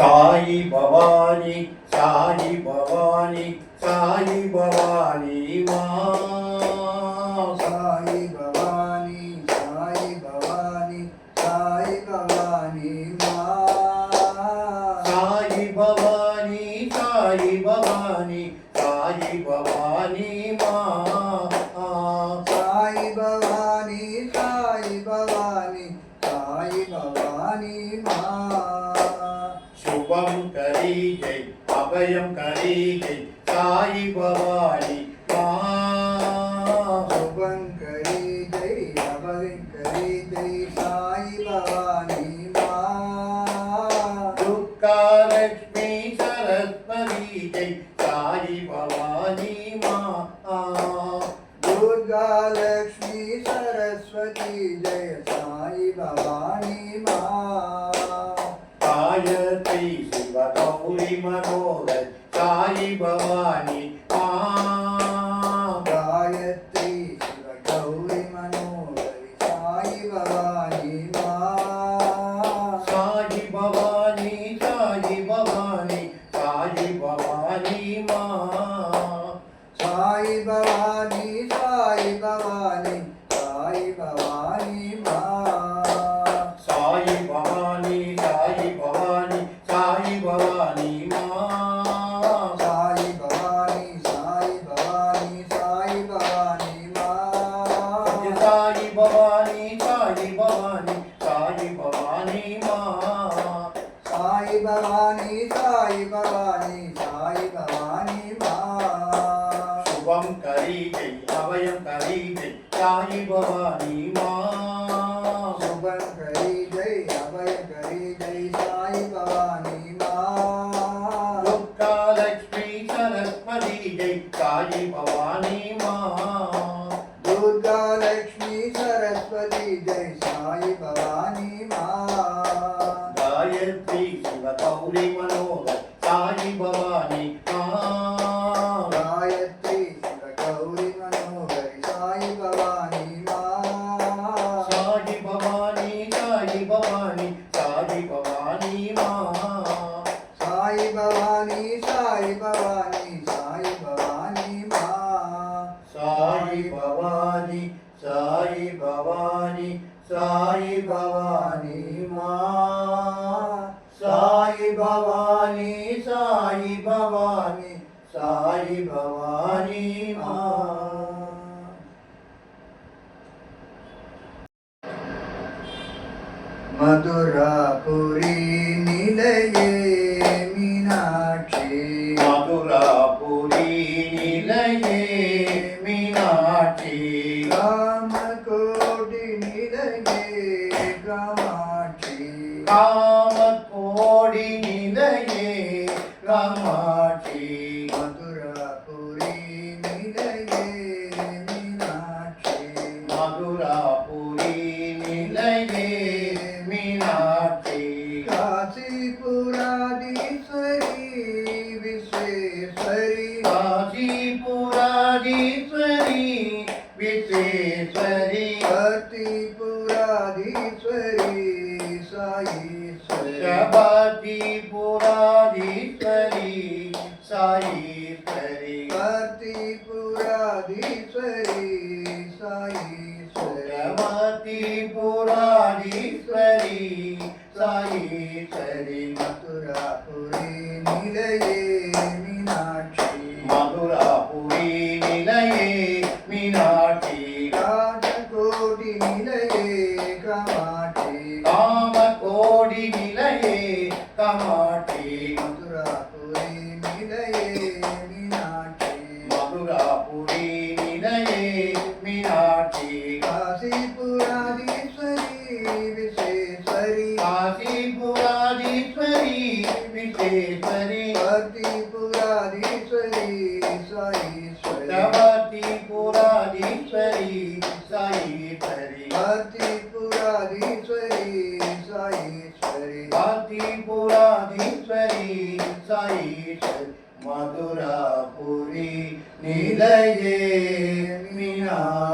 సాయి భవాని సాయి భవాని సాయి భవాని మా సాయి భవాని సాయి భవాని సాయి భవాని మా సాయి భవాని సాయి భవాని సాయి భవాని మా సాయి భవాని సాయి భవాని సాయి భవాని మా శుభం కరీ జై అభయం కరీ జై సాయి భవాని మా శుభం కరీ జై అభయం కరీ జై సాయి భవాని మా దుఃఖలక్ష్మీ సరస్వతి జై సాయి భవాని మా दुर्गा लक्ष्मी सरस्वती जय साई भवानी माँ गायत्री शिव गौरी मनोहर साई भवानी माँ गायत्री शिव गौरी मनोहर साई भवानी माँ साई भवानी साई भवानी साई भवानी माँ साई भवानी साई भवानी साई भवानी माँ साई भवानी साई भवानी साई भवानी माँ साई भवानी साई भवानी साई भवानी माँ साई भवानी साई भवानी साई भवानी माँ साई भवानी साई भवानी साई भवानी माँ शुभम करी जय अभयम करी जय साई भवानी माँ शुभम करी जय अभय करी जय साई भवानी माँ दुर्गा लक्ष्मी सरस्वती जय साई भवानी माँ दुर्गा लक्ष्मी सरस्वती जय साई भवानी माँ गायत्री शिव गौरी मनोहर साई भवानी माँ गायत्री शिव गौरी मनोहर साई भवानी माँ साई भवानी साई भवानी साई भवानी माँ साई भवानी साई भवानी साई भवानी माँ साई भवानी साई भवानी साई भवानी माँ साई भवानी साई भवानी साई भवानी माँ मधुरापुरी निलये मीनाक्षी मधुरापुरी निलये मीनाक्षी कामकोटि निलये कामाक्षी कामकोटि निलये कामाक्षी मधुरापुरी निलये मीनाक्षी मधुरापुरी निलये मीनाक्षी काशीपुराधीश्वरी विश्वेश्वरी काशीपुराधीश्वरी विश्वेश्वरी भक्तिपुराधीश्वरी साईश्वरी शबरीपुराधीश्वरी साईश्वरी भक्तिपुराधीश्वरी साईश्वरी शबरीपुराधीश्वरी साईश्वरी मथुरापुरी निलये मीनाक्षी मधुरापुरी निलये मीनाक्षी राजकोटि निलये कामाक्षी कामकोटि निलये कामाक्षी मथुरापुरी निलये मीनाक्षी मधुरापुरी निलये मीनाक्षी काशीपुराधीश्वरी विश्वेश्वरी काशीपुराधीश्वरी विश्वेश्वरी भक्तिपुराधीश्वरी साईश्वरी शबरीपुराधीश्वरी साईश्वरी भक्तिपुराधीश्वरी साईश्वरी भक्तिपुराधीश्वरी साईश्वरी मधुरापुरी निलये मीनाक्षी